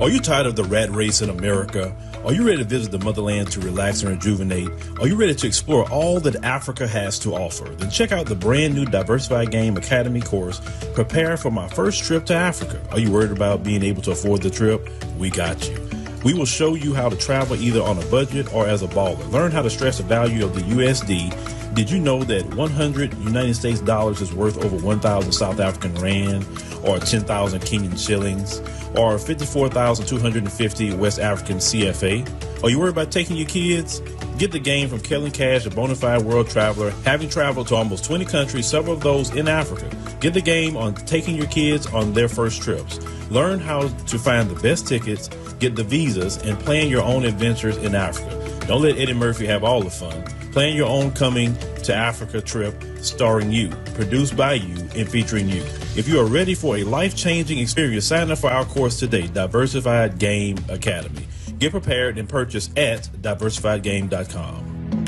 Are you tired of the rat race in America? Are you ready to visit the motherland to relax and rejuvenate? Are you ready to explore all that Africa has to offer? Then check out the brand new Diversified Game Academy course, Prepare for My First Trip to Africa. Are you worried about being able to afford the trip? We got you. We will show you how to travel either on a budget or as a baller. Learn how to stretch the value of the USD. Did you know that 100 United States dollars is worth over 1,000 South African rand or 10,000 Kenyan shillings or 54,250 West African CFA? Are you worried about taking your kids? Get the game from Kellen Cash, a bona fide world traveler, having traveled to almost 20 countries, several of those in Africa. Get the game on taking your kids on their first trips. Learn how to find the best tickets, get the visas, and plan your own adventures in Africa. Don't let Eddie Murphy have all the fun. Plan your own coming to Africa trip starring you, produced by you, and featuring you. If you are ready for a life-changing experience, sign up for our course today, Diversified Game Academy. Get prepared and purchase at diversifiedgame.com.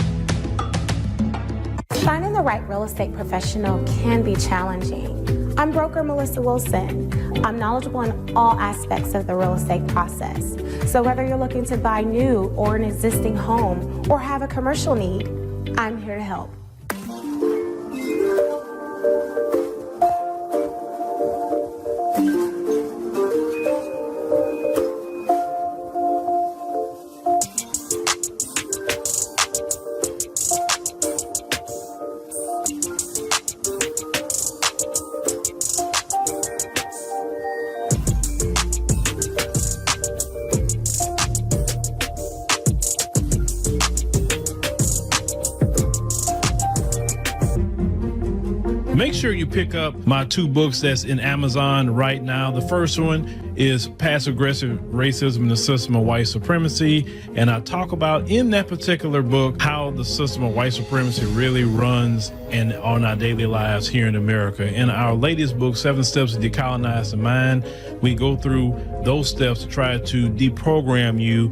Finding the right real estate professional can be challenging. I'm broker Melissa Wilson. I'm knowledgeable in all aspects of the real estate process. So whether you're looking to buy new or an existing home or have a commercial need, I'm here to help. Make sure you pick up my two books that's in Amazon right now. The first one is Passive-Aggressive Racism and the System of White Supremacy. And I talk about in that particular book how the system of white supremacy really runs and on our daily lives here in America. In our latest book, 7 Steps to Decolonize the Mind, we go through those steps to try to deprogram you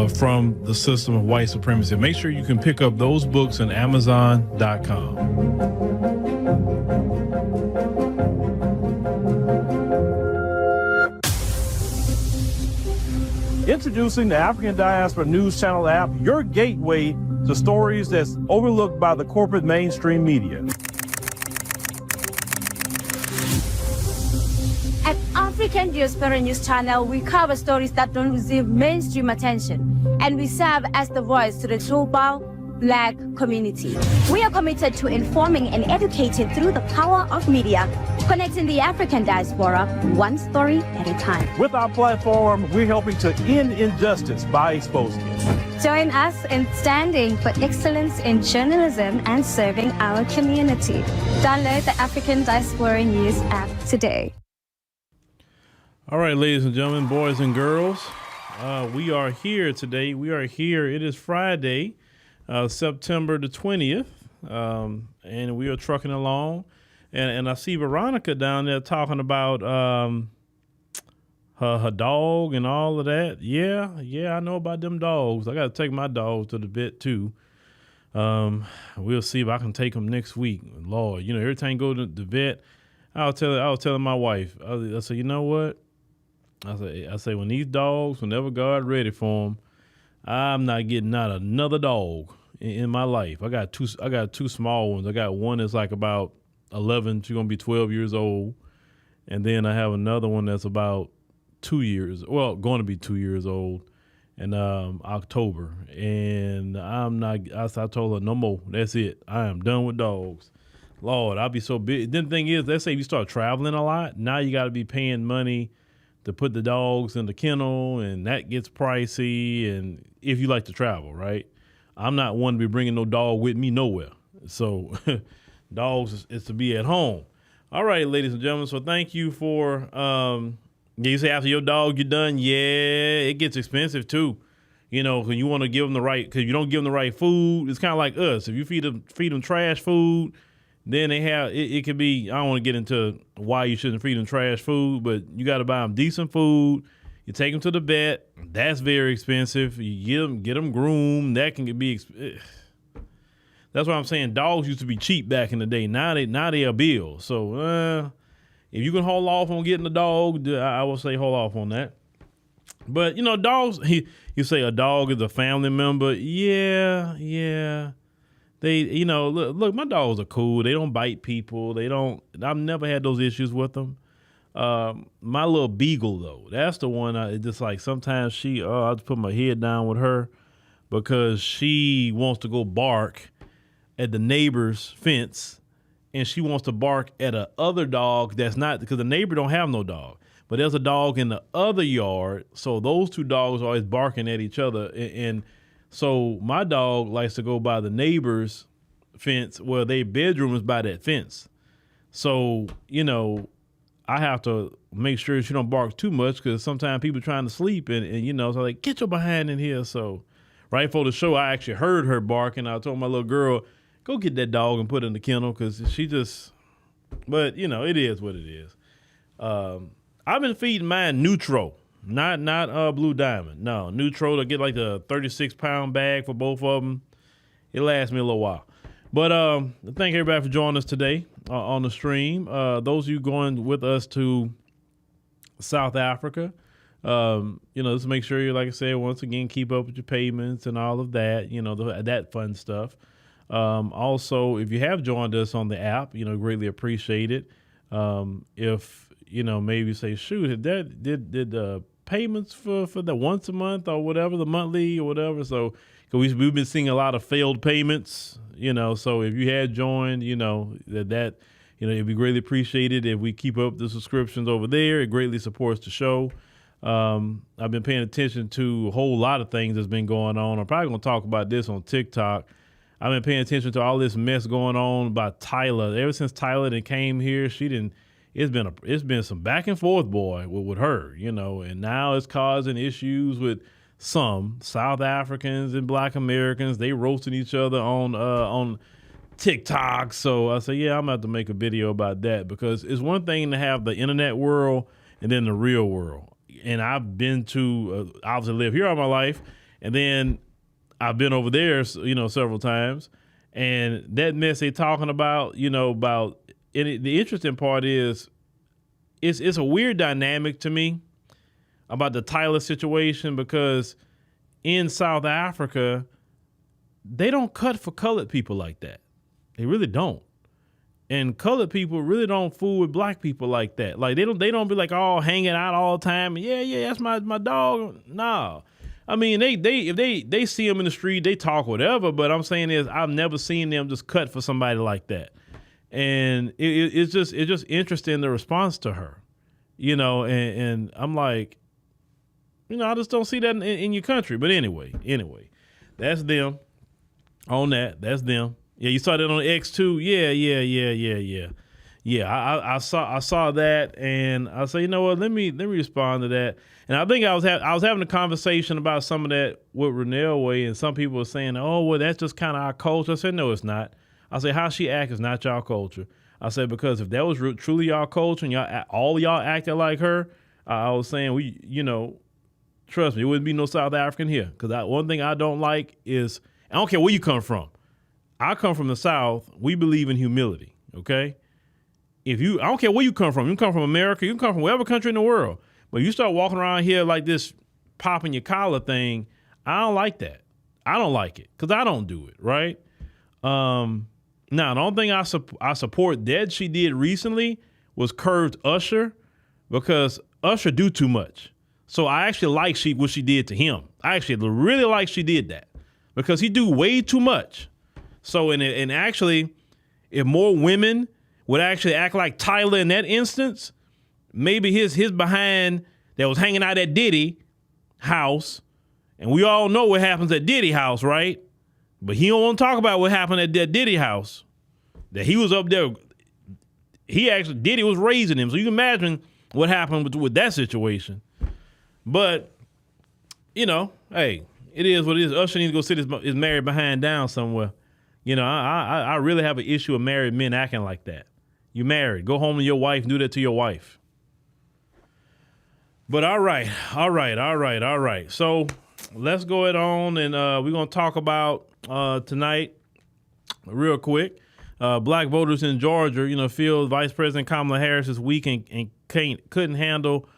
from the system of white supremacy. Make sure you can pick up those books on Amazon.com. Introducing the African Diaspora News Channel app, your gateway to stories that's overlooked by the corporate mainstream media. At African Diaspora News Channel, we cover stories that don't receive mainstream attention, and we serve as the voice to the global Black community. We are committed to informing and educating through the power of media, connecting the African diaspora one story at a time. With our platform, we're helping to end injustice by exposing it. Join us in standing for excellence in journalism and serving our community. Download the African Diaspora News app today. All right, ladies and gentlemen, boys and girls, we are here today. We are here. It is Friday, September the 20th, and we are trucking along. And I see Veronica down there talking about her dog and all of that. Yeah, I know about them dogs. I got to take my dog to the vet too. We'll see if I can take them next week. Lord, every time I go to the vet, I was telling my wife, I said, you know what? I say when these dogs, whenever God ready for them, I'm not getting not another dog in my life. I got two small ones. I got one that's like about 11. She's gonna be 12 years old, and then I have another one that's about 2 years. Well, going to be 2 years old in October. And I'm not. I told her no more. That's it. I am done with dogs. Lord, I'll be so big. Then the thing is, let's say if you start traveling a lot, now you got to be paying money to put the dogs in the kennel, and that gets pricey. And if you like to travel, right? I'm not one to be bringing no dog with me nowhere. So dogs is to be at home. All right, ladies and gentlemen. So thank you for, you say after your dog you're done. Yeah, it gets expensive too. Because you want to give them the right, because you don't give them the right food. It's kind of like us. If you feed them trash food, then they have, it could be, I don't want to get into why you shouldn't feed them trash food, but you got to buy them decent food. You take them to the vet. That's very expensive. You get them groomed. That can be That's what I'm saying. Dogs used to be cheap back in the day. Now they a bill. So if you can hold off on getting the dog, I will say hold off on that. But, you know, dogs, you say a dog is a family member. Yeah. They, you know, look, my dogs are cool. They don't bite people. I've never had those issues with them. My little beagle, though, that's the one it's just like sometimes I just put my head down with her because she wants to go bark at the neighbor's fence and she wants to bark at a other dog that's not, because the neighbor don't have no dog. But there's a dog in the other yard, so those two dogs are always barking at each other. And so my dog likes to go by the neighbor's fence, where their bedroom is by that fence. So, you know, I have to make sure she don't bark too much because sometimes people trying to sleep and you know, so like, get your behind in here. So right before the show, I actually heard her barking. I told my little girl, go get that dog and put it in the kennel because but, you know, it is what it is. I've been feeding mine Neutro, not Blue Diamond. No, Neutro to get like the 36-pound bag for both of them. It lasts me a little while. But thank everybody for joining us today on the stream. Those of you going with us to South Africa, you know, just make sure you, like I said, once again, keep up with your payments and all of that, you know, that fun stuff. Also, if you have joined us on the app, you know, greatly appreciate it. If you know, maybe say, shoot, did the payments for the once a month or whatever, the monthly or whatever. So we've been seeing a lot of failed payments, you know. So if you had joined, you know, that you know, it'd be greatly appreciated if we keep up the subscriptions over there. It greatly supports the show. I've been paying attention to a whole lot of things that's been going on. I'm probably going to talk about this on TikTok. I've been paying attention to all this mess going on about Tyler. Ever since Tyler came here, it's been some back and forth, boy, with her, you know, and now it's causing issues with some South Africans and Black Americans. They roasting each other on TikTok. So I say, yeah, I'm gonna have to make a video about that because it's one thing to have the internet world and then the real world. And I've been to obviously live here all my life, and then I've been over there, you know, several times. And that mess they talking about, you know, the interesting part is it's a weird dynamic to me about the Tyler situation because in South Africa, they don't cut for colored people like that. They really don't. And colored people really don't fool with black people like that. Like they don't be like all hanging out all the time. Yeah, that's my dog. No. I mean, if they see them in the street, they talk whatever, but I'm saying is I've never seen them just cut for somebody like that. And it's just interesting, the response to her, you know, and I'm like, you know, I just don't see that in your country. But anyway, that's them on that. That's them. Yeah, you saw that on X too. Yeah. I saw that, and I said, you know what? Let me respond to that. And I think I was having a conversation about some of that with Renelle Way, and some people were saying, oh, well, that's just kind of our culture. I said, no, it's not. I said, how she act is not y'all culture. I said, because if that was truly y'all culture and all y'all acted like her, I was saying, you know, trust me, it wouldn't be no South African here. Because one thing I don't like is, I don't care where you come from. I come from the South. We believe in humility, okay? I don't care where you come from. You come from America. You can come from whatever country in the world. But you start walking around here like this popping your collar thing, I don't like that. I don't like it because I don't do it, right? Now, the only thing I support that she did recently was curved Usher because Usher do too much. So I actually like what she did to him. I actually really like she did that because he do way too much. So and actually, if more women would actually act like Tyler in that instance, maybe his behind that was hanging out at Diddy house, and we all know what happens at Diddy house, right? But he don't want to talk about what happened at that Diddy house. That he was up there. Diddy was raising him. So you can imagine what happened with that situation. But, you know, hey, it is what it is. Usher needs to go sit his married behind down somewhere. You know, I really have an issue with married men acting like that. You married. Go home to your wife and do that to your wife. But all right. So let's go it on, and we're going to talk about tonight real quick. Black voters in Georgia, you know, feel Vice President Kamala Harris is weak and couldn't handle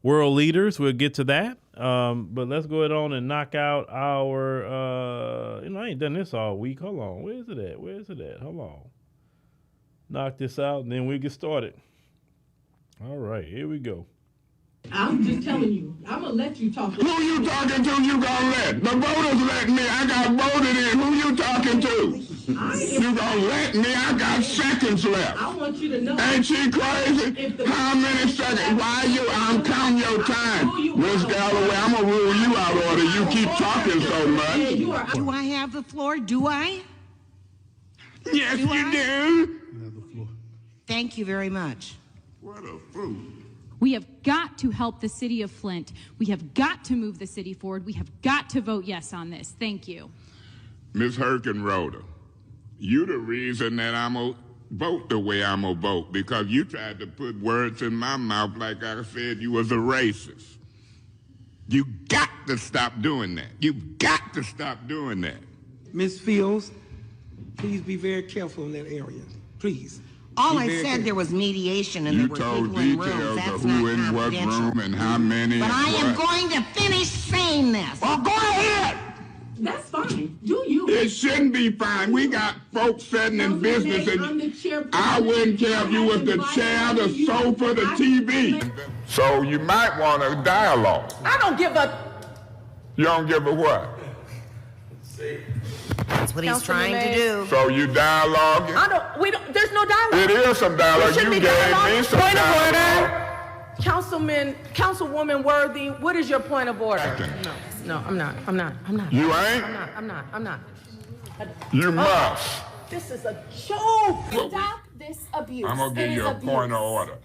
world leaders. We'll get to that. But let's go ahead on and knock out our, I ain't done this all week. Hold on. Where's it at? Hold on. Knock this out, and then we'll get started. All right, here we go. I'm just telling you. I'm going to let you talk. Who you talking to you gonna let? The voters let me. I got voted in. Who you talking to? You gonna let me? I got seconds left. I want you to know. Ain't she crazy? How many seconds? I'm counting your time. Miss Galloway, I'm gonna rule you out order. You keep talking so much. Do I have the floor? Do I? Yes, you do. Thank you very much. What a fool. We have got to help the city of Flint. We have got to move the city forward. We have got to vote yes on this. Thank you. Ms. Herkenroder, you the reason that I'm going to vote the way I'm going to vote, because you tried to put words in my mouth like I said you was a racist. You got to stop doing that. You've got to stop doing that. Ms. Fields, please be very careful in that area. Please. All I said, there was mediation and there were people in rooms. You told That's details of not who in what confidential. room and how many. But I am going to finish saying this. Well, go ahead. That's fine. Do you? It shouldn't be fine. We got folks sitting in business, I'm the and chairperson. I wouldn't care if you was the chair, the sofa, the TV. So you might want a dialogue. I don't give a... You don't give a what? That's what he's trying to do. So you dialoguing? There's no dialogue. It is some dialogue. There You should gave be dialogue. me some Point of dialogue. order. Councilwoman Worthy, what is your point of order? No, I'm not. You ain't? I'm not. You must. This is a joke. Stop this abuse. I'm going to give It you is a abuse. point of order.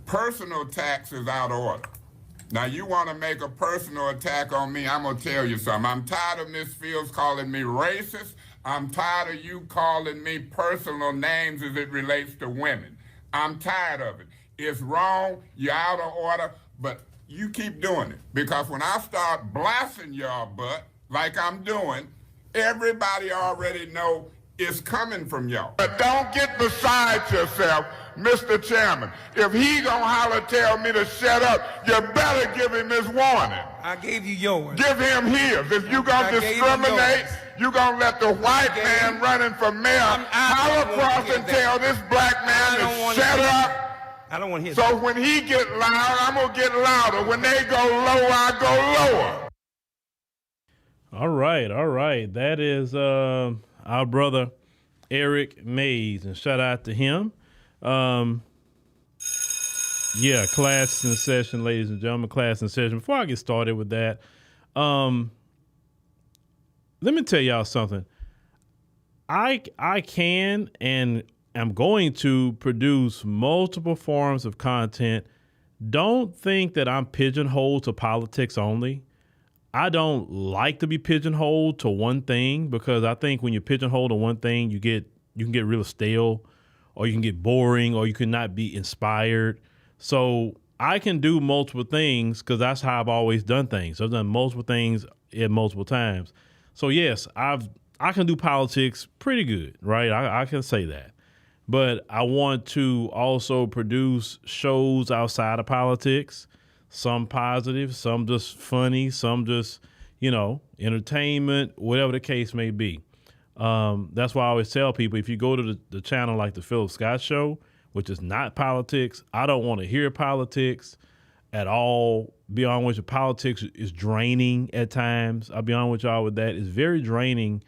Personal attacks is out of order. Now, you want to make a personal attack on me, I'm going to tell you something. I'm tired of Ms. Fields calling me racist. I'm tired of you calling me personal names as it relates to women. I'm tired of it. It's wrong. You're out of order. But you keep doing it. Because when I start blasting your butt, like I'm doing, everybody already know it's coming from y'all. But don't get beside yourself, Mr. Chairman. If he gonna holler tell me to shut up, you better give him his warning. I gave you yours. Give him his. If you gonna discriminate, you gonna let the white man running for mayor holler across and tell this black man to shut up. I don't want to hear So when he get loud, I'm gonna get louder. When they go low, I go lower. All right. That is our brother Eric Mays, and shout out to him. Yeah, class in session, ladies and gentlemen, class in session. Before I get started with that, let me tell y'all something. I can and am going to produce multiple forms of content. Don't think that I'm pigeonholed to politics only. I don't like to be pigeonholed to one thing, because I think when you're pigeonholed to one thing, you can get real stale, or you can get boring, or you can not be inspired. So I can do multiple things because that's how I've always done things. I've done multiple things at multiple times. So yes, I can do politics pretty good, right? I can say that. But I want to also produce shows outside of politics. Some positive, some just funny, some just, entertainment, whatever the case may be. That's why I always tell people, if you go to the channel like the Phillip Scott Show, which is not politics, I don't want to hear politics at all. Be honest with you, politics is draining at times. I'll be honest with y'all with that. It's very draining.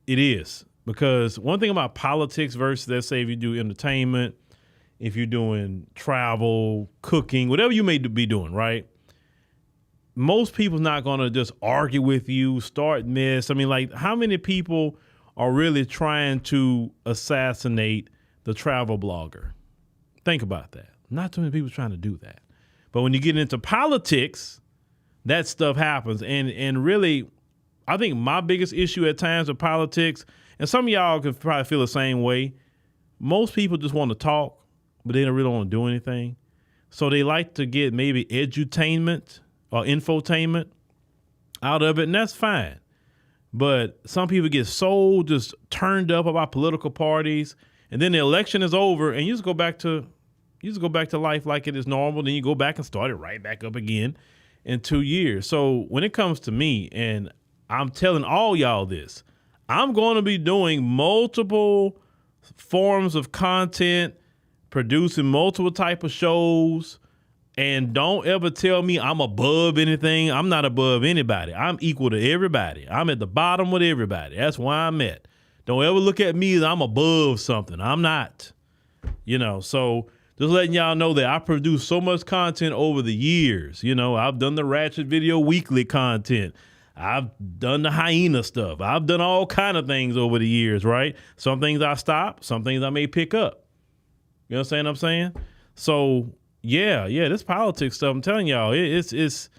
It is. Because one thing about politics versus, let's say, if you do entertainment, if you're doing travel, cooking, whatever you may be doing, right? Most people's not going to just argue with you, start mess. I mean, like, how many people are really trying to assassinate the travel blogger? Think about that. Not too many people trying to do that. But when you get into politics, that stuff happens. And really, I think my biggest issue at times with politics, and some of y'all can probably feel the same way, most people just want to talk, but they don't really want to do anything. So they like to get maybe edutainment or infotainment out of it, and that's fine. But some people get so just turned up about political parties, and then the election is over, and you just go back to life like it is normal. Then you go back and start it right back up again. in 2 years. So when it comes to me, and I'm telling all y'all this, I'm going to be doing multiple forms of content, producing multiple type of shows, and don't ever tell me I'm above anything. I'm not above anybody. I'm equal to everybody. I'm at the bottom with everybody. That's where I'm at. Don't ever look at me as I'm above something. I'm not. So just letting y'all know that I produce so much content over the years. I've done the Ratchet Video Weekly content. I've done the hyena stuff. I've done all kind of things over the years, right? Some things I stop, some things I may pick up. You understand what I'm saying? So yeah, this politics stuff, I'm telling y'all, it's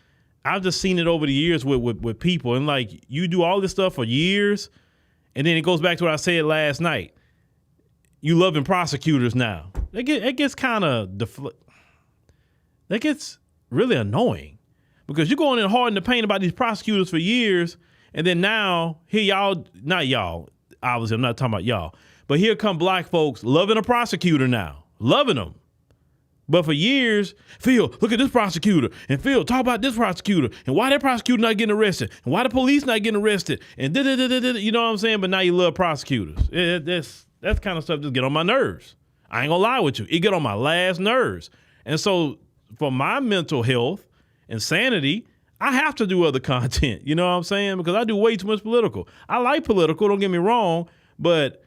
I've just seen it over the years with people. And like, you do all this stuff for years, and then it goes back to what I said last night. You loving prosecutors now. It gets kind of that gets really annoying. Because you're going in hard in the paint about these prosecutors for years, and then now, here y'all, not y'all, obviously I'm not talking about y'all, but here come black folks loving a prosecutor now, loving them. But for years, Phil, look at this prosecutor, and Phil, talk about this prosecutor, and why that prosecutor not getting arrested, and why the police not getting arrested, and you know what I'm saying? But now you love prosecutors. That kind of stuff just get on my nerves. I ain't gonna lie with you. It get on my last nerves. And so for my mental health and sanity, I have to do other content. You know what I'm saying? Because I do way too much political. I like political, don't get me wrong, but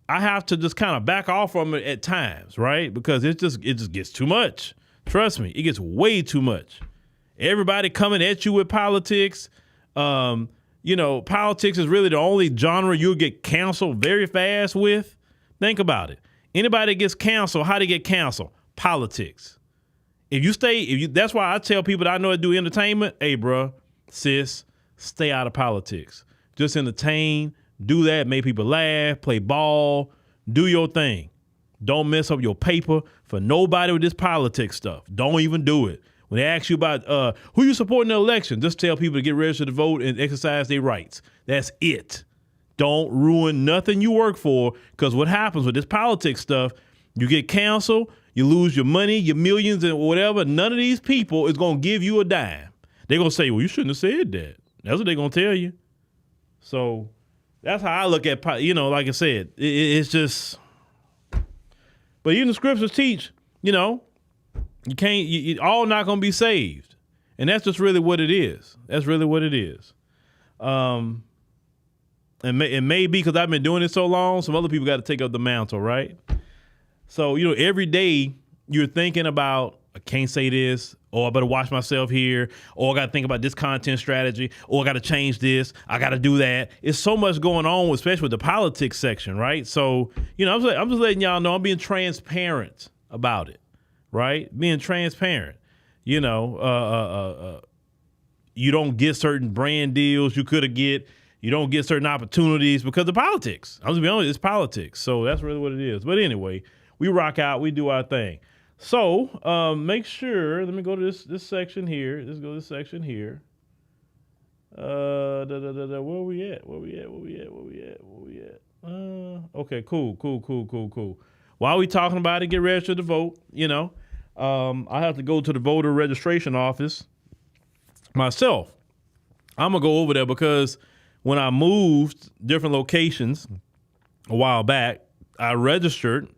I have to just kind of back off from it at times, right? Because it just gets too much. Trust me, it gets way too much. Everybody coming at you with politics. Politics is really the only genre you'll get canceled very fast with. Think about it. Anybody that gets canceled, how they get canceled? Politics. That's why I tell people that I know that do entertainment, hey, bro, sis, stay out of politics. Just entertain, do that, make people laugh, play ball, do your thing. Don't mess up your paper for nobody with this politics stuff. Don't even do it. When they ask you about who you support in the election, just tell people to get registered to vote and exercise their rights. That's it. Don't ruin nothing you work for, because what happens with this politics stuff, you get canceled, you lose your money, your millions and whatever. None of these people is going to give you a dime. They're going to say, well, you shouldn't have said that. That's what they're going to tell you. So that's how I look at, like I said, it's just, but even the scriptures teach, you can't, you all not going to be saved. And that's just really what it is. That's really what it is. And it may be because I've been doing it so long, some other people got to take up the mantle, right? So, every day you're thinking about, I can't say this, or I better watch myself here, or I got to think about this content strategy, or I got to change this, I got to do that. It's so much going on, especially with the politics section, right? So, I'm just letting y'all know I'm being transparent about it, right? Being transparent. You don't get certain brand deals you could have get. You don't get certain opportunities because of politics. I'm just being honest, it's politics. So that's really what it is. But anyway, we rock out, we do our thing. So make sure, let me go to this section here. Let's go to this section here. Where we at? Okay, cool. While we talking about it, get registered to vote, I have to go to the voter registration office myself. I'm going to go over there because when I moved different locations a while back, I registered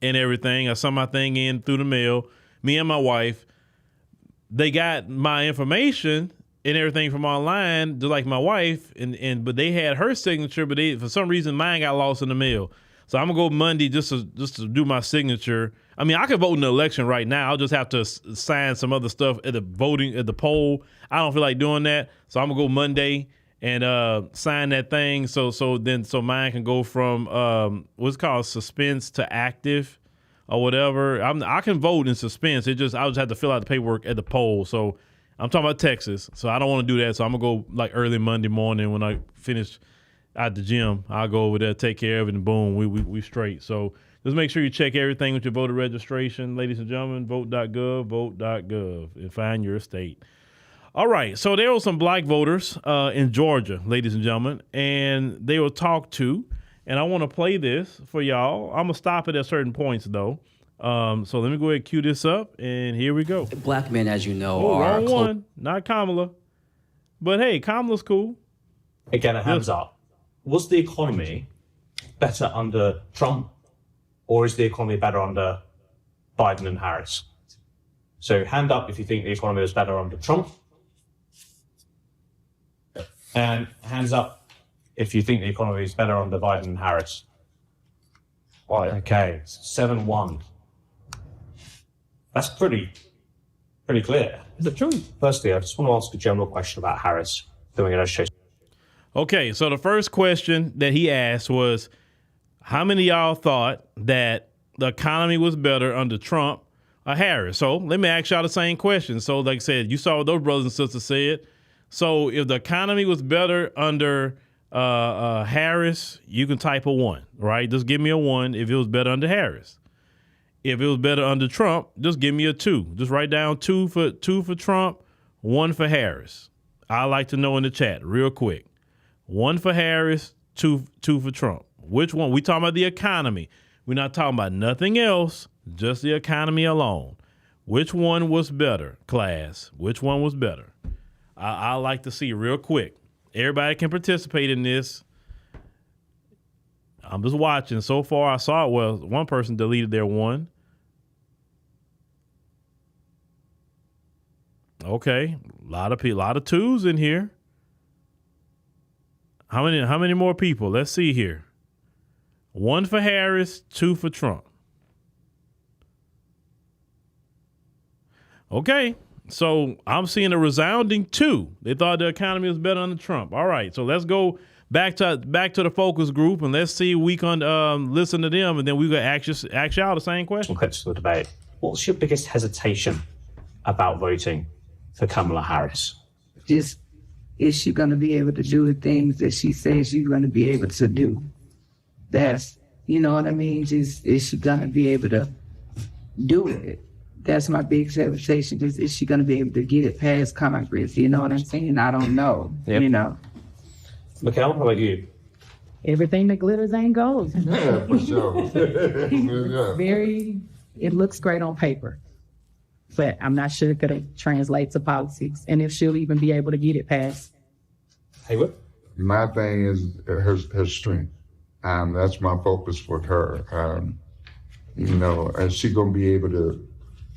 and everything. I sent my thing in through the mail. Me and my wife, they got my information and everything from online, just like my wife, but they had her signature, but for some reason mine got lost in the mail. So I'm gonna go Monday just to do my signature. I mean, I could vote in the election right now. I'll just have to sign some other stuff at the poll. I don't feel like doing that, so I'm gonna go Monday and sign that thing. So mine can go from what's called suspense to active or whatever. I can vote in suspense. I'll just have to fill out the paperwork at the poll. So I'm talking about Texas. So I don't want to do that. So I'm gonna go like early Monday morning when I finish at the gym. I'll go over there, take care of it, and boom, we straight. So just make sure you check everything with your voter registration, ladies and gentlemen. Vote.gov, and find your state. All right, so there were some black voters in Georgia, ladies and gentlemen, and they were talked to, and I want to play this for y'all. I'm going to stop it at certain points, though, So let me go ahead and cue this up, and here we go. Black men, as you know, are wrong one, not Kamala. But hey, Kamala's cool. Again, a hands up. Was the economy better under Trump, or is the economy better under Biden and Harris? So hand up if you think the economy was better under Trump. And hands up if you think the economy is better under Biden and Harris. Right. Okay, 7-1. That's pretty clear. Is it true? Firstly, I just want to ask a general question about Harris doing an education. Okay, so the first question that he asked was, how many of y'all thought that the economy was better under Trump or Harris? So let me ask y'all the same question. So like I said, you saw what those brothers and sisters said. So if the economy was better under Harris, you can type a 1, right? Just give me a 1 if it was better under Harris. If it was better under Trump, just give me a 2. Just write down 2 for Trump, 1 for Harris. I'd like to know in the chat real quick. 1 for Harris, 2 for Trump. Which one? We talking about the economy. We're not talking about nothing else, just the economy alone. Which one was better, class? Which one was better? I like to see real quick. Everybody can participate in this. I'm just watching. So far, I saw it. Well, one person deleted their 1. Okay, a lot of 2s in here. How many more people? Let's see here. 1 for Harris, 2 for Trump. Okay, so I'm seeing a resounding 2. They thought the economy was better under Trump. All right, so let's go back to the focus group and let's see if we can listen to them, and then we're going to ask y'all the same question. Clips for the debate. What's your biggest hesitation about voting for Kamala Harris? Just, is she going to be able to do the things that she says she's going to be able to do? That's, you know what I mean? Just, is she going to be able to do it? That's my big hesitation. Is she going to be able to get it past Congress? You know what I'm saying? I don't know. Yep. You know. Mikhail, how about you? Everything that glitters ain't gold. Yeah, for sure. It looks great on paper, but I'm not sure it could translate to politics, and if she'll even be able to get it passed. Haywood? My thing is her strength. That's my focus with her. You know, is she going to be able to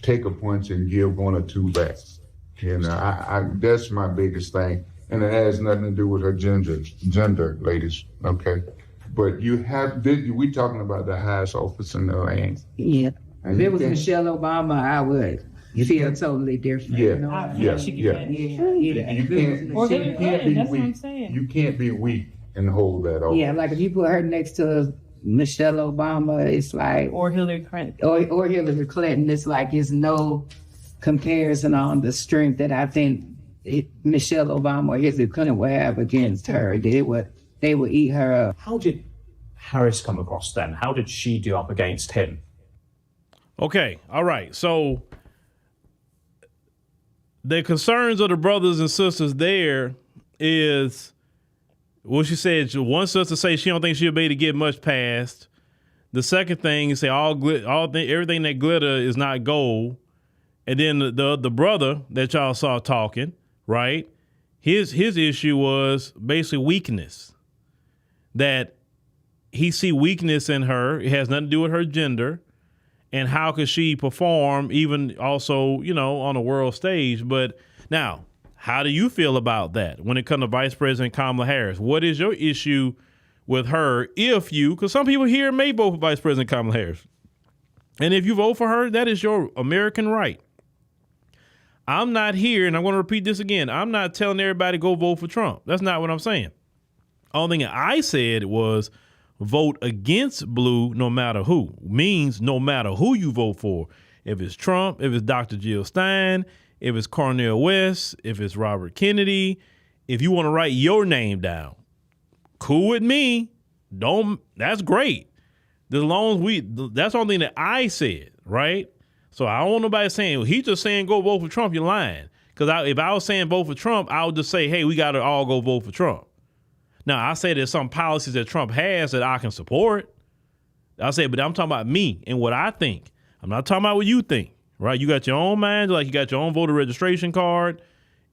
take a punch and give 1 or 2 back? You know, that's my biggest thing. And it has nothing to do with her gender, ladies, okay? But we talking about the highest office in the land. Yeah. If it was Michelle Obama, I would feel totally different. Yeah, You know? yeah. You can't be weak and hold that over. Yeah, like if you put her next to Michelle Obama, it's like... Or Hillary Clinton. Or Hillary Clinton, it's like it's no comparison on the strength that I think Michelle Obama or Hillary Clinton would have against her. They would eat her up. How did Harris come across then? How did she do up against him? Okay, all right. So the concerns of the brothers and sisters there is, well, she said, one sister say she don't think she'll be able to get much past. The second thing is say everything that glitter is not gold. And then the brother that y'all saw talking, right? His issue was basically weakness. That he see weakness in her. It has nothing to do with her gender. And how could she perform even also, you know, on a world stage? But now, how do you feel about that when it comes to Vice President Kamala Harris? What is your issue with her because some people here may vote for Vice President Kamala Harris. And if you vote for her, that is your American right. I'm not here, and I'm going to repeat this again. I'm not telling everybody go vote for Trump. That's not what I'm saying. Only thing I said was vote against blue no matter who. Means no matter who you vote for. If it's Trump, if it's Dr. Jill Stein, if it's Cornel West, if it's Robert Kennedy, if you want to write your name down, cool with me. That's great. As long as that's the only thing that I said, right? So I don't want nobody saying, well, he's just saying go vote for Trump, you're lying. Because if I was saying vote for Trump, I would just say, hey, we got to all go vote for Trump. Now, I say there's some policies that Trump has that I can support. I say, but I'm talking about me and what I think. I'm not talking about what you think, right? You got your own mind, like you got your own voter registration card,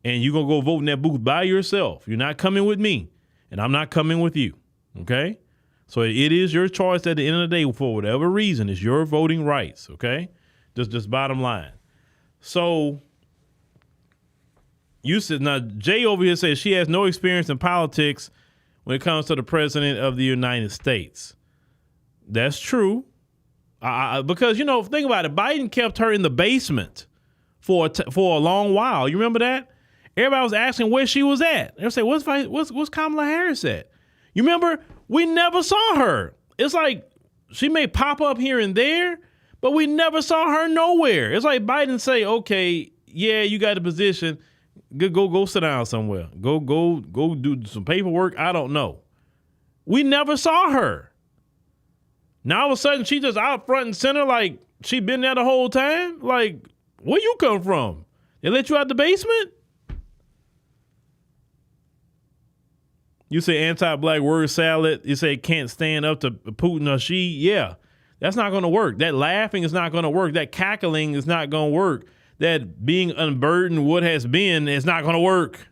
and you're going to go vote in that booth by yourself. You're not coming with me, and I'm not coming with you, okay? So it is your choice at the end of the day for whatever reason. It's your voting rights, okay? Just bottom line. So you said, now Jay over here says she has no experience in politics when it comes to the president of the United States. That's true. Because, you know, think about it. Biden kept her in the basement for a long while. You remember that? Everybody was asking where she was at. They would say, what's Kamala Harris at? You remember? We never saw her. It's like she may pop up here and there, but we never saw her nowhere. It's like Biden say, okay, yeah, you got a position. Go sit down somewhere. Go do some paperwork. I don't know. We never saw her. Now all of a sudden she just out front and center like she been there the whole time. Like, where you come from? They let you out the basement? You say anti-black word salad. You say can't stand up to Putin or Xi. Yeah, that's not going to work. That laughing is not going to work. That cackling is not going to work. That being unburdened what has been is not going to work.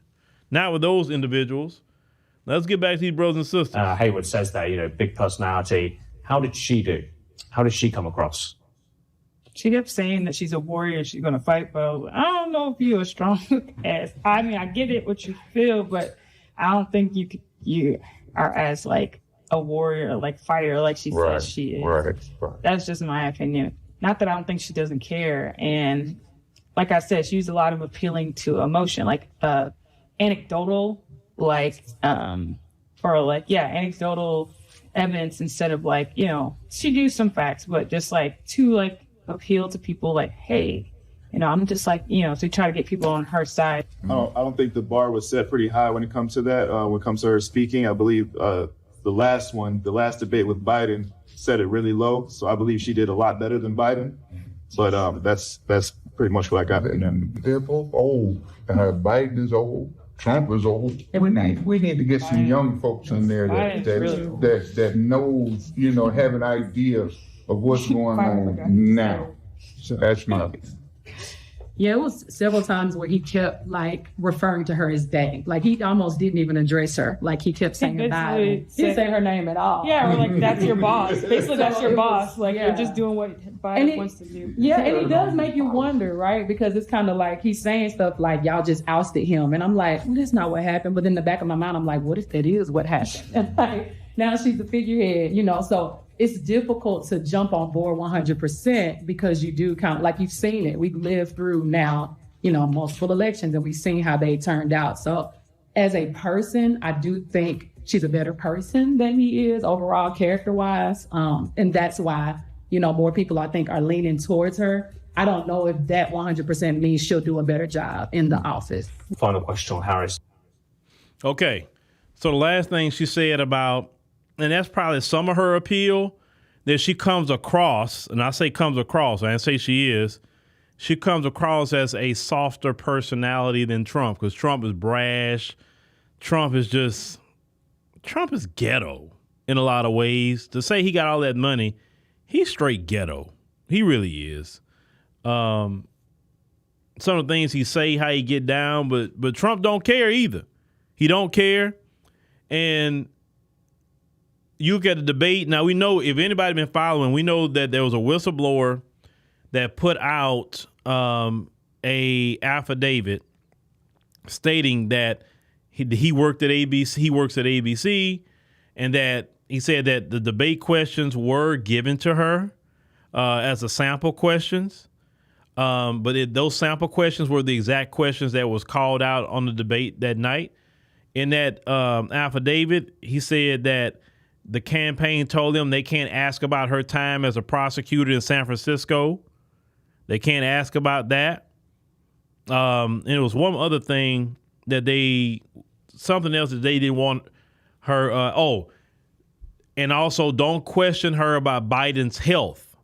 Not with those individuals. Let's get back to these brothers and sisters. Hayward says that, you know, big personality. How did she do? How did she come across? She kept saying that she's a warrior, she's going to fight, but I don't know if you're a strong ass. I mean, I get it, what you feel, but I don't think you are as like a warrior, like fighter, like she says she is. Right. That's just my opinion. Not that I don't think she doesn't care. And like I said, she used a lot of appealing to emotion, like anecdotal, like anecdotal evidence instead of like, you know, she used some facts, but just like to like appeal to people like, hey, you know, I'm just like, you know, to try to get people on her side. I don't think the bar was set pretty high when it comes to that. When it comes to her speaking, I believe the last debate with Biden set it really low. So I believe she did a lot better than Biden. But that's pretty much what I got from them. They're both old. Biden is old. Trump is old. We need to get some young folks in there that knows, you know, have an idea of what's going on now. So that's my opinion. Yeah, it was several times where he kept like referring to her as they. Like he almost didn't even address her. Like he kept saying about it. He didn't say her name at all. Yeah, or like that's your boss. Basically, that's your boss. Like you're just doing what Biden wants to do. Yeah, and it does make you wonder, right? Because it's kind of like he's saying stuff like y'all just ousted him, and I'm like, well, that's not what happened. But in the back of my mind, I'm like, what if that is what happened? And like now she's the figurehead, you know, so. It's difficult to jump on board 100% because you do kind of like you've seen it. We've lived through now, you know, multiple elections and we've seen how they turned out. So as a person, I do think she's a better person than he is overall character wise. And that's why, you know, more people I think are leaning towards her. I don't know if that 100% means she'll do a better job in the office. Final question on Harris. Okay. So the last thing she said about, and that's probably some of her appeal, that she comes across, and I say comes across, I didn't say she comes across as a softer personality than Trump, because Trump is brash. Trump is ghetto in a lot of ways. To say he got all that money, he's straight ghetto. He really is. Some of the things he say, how he get down, but Trump don't care either. He don't care. And you get a debate. Now, we know, if anybody been following, we know that there was a whistleblower that put out a affidavit stating that he worked at ABC, he works at ABC, and that he said that the debate questions were given to her as a sample questions. But those sample questions were the exact questions that was called out on the debate that night. In that affidavit, he said that the campaign told them they can't ask about her time as a prosecutor in San Francisco. They can't ask about that. And it was one other thing that something else that they didn't want her. And also don't question her about Biden's health.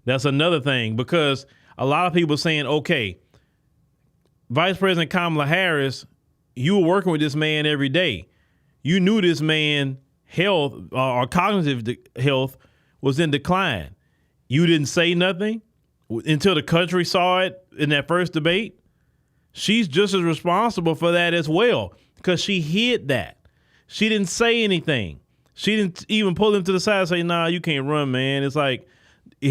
That's another thing, because a lot of people are saying, okay, Vice President Kamala Harris, you were working with this man every day. You knew this man health or cognitive health was in decline. You didn't say nothing. until the country saw it in that first debate, she's just as responsible for that as well, because she hid that. She didn't say anything. She didn't even pull him to the side and say, nah, you can't run, man. It's like,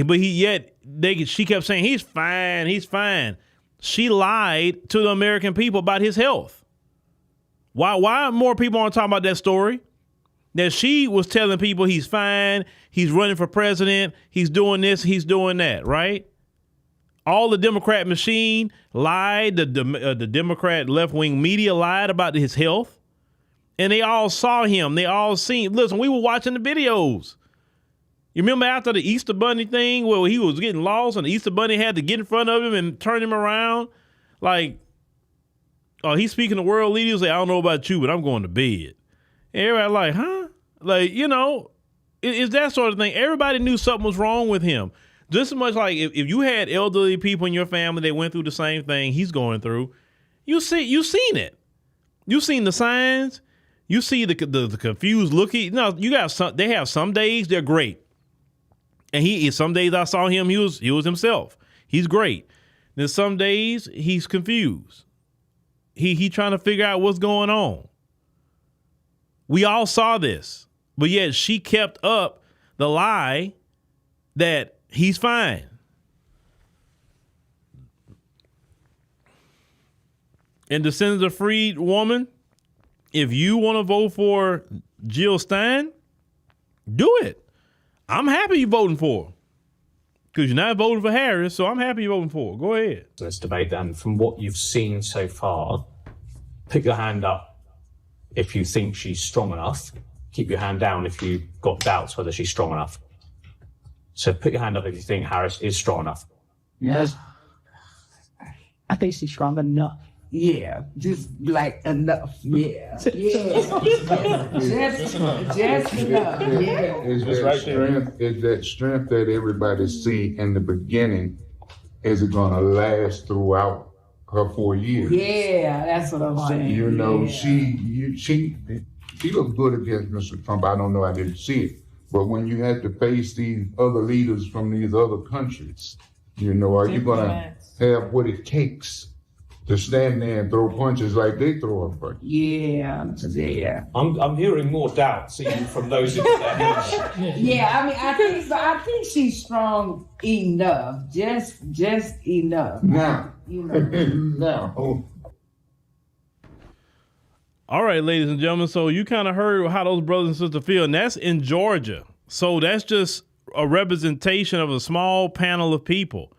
but she kept saying, he's fine, he's fine. She lied to the American people about his health. Why more people aren't talking about that story? That she was telling people he's fine, he's running for president, he's doing this, he's doing that, right? All the Democrat machine lied, the Democrat left-wing media lied about his health, and they all saw him. They all seen. Listen, we were watching the videos. You remember after the Easter Bunny thing where he was getting lost and the Easter Bunny had to get in front of him and turn him around? Like, oh, he's speaking to world leaders. Like, I don't know about you, but I'm going to bed. And everybody like, huh? Like, you know, it's that sort of thing. Everybody knew something was wrong with him. Just as much like if you had elderly people in your family that went through the same thing he's going through, you seen it. You seen the signs. You see the confused look. You got some. They have some days they're great, and some days I saw him. He was himself. He's great. Then some days he's confused. He trying to figure out what's going on. We all saw this, but yet she kept up the lie that he's fine. And the Senator Freed woman, if you want to vote for Jill Stein, do it. I'm happy you're voting for her. Because you're not voting for Harris, so I'm happy you're voting for her. Go ahead. Let's debate then. From what you've seen so far, pick your hand up if you think she's strong enough. Keep your hand down if you've got doubts whether she's strong enough. So put your hand up if you think Harris is strong enough. Yes. I think she's strong enough. Yeah, just like enough. Yeah. Just enough. Yeah. Is that strength that everybody see in the beginning, is it gonna last throughout her 4 years? Yeah, that's what I'm saying. You know, she looked good against Mr. Trump. I don't know, I didn't see it. But when you have to face these other leaders from these other countries, you know, are you gonna have what it takes to stand there and throw punches like they throw a punch? Yeah. I'm hearing more doubts even from those in there. Yeah, I mean, I think she's strong enough, just enough. Now, you know, now. All right, ladies and gentlemen. So you kind of heard how those brothers and sisters feel, and that's in Georgia. So that's just a representation of a small panel of people.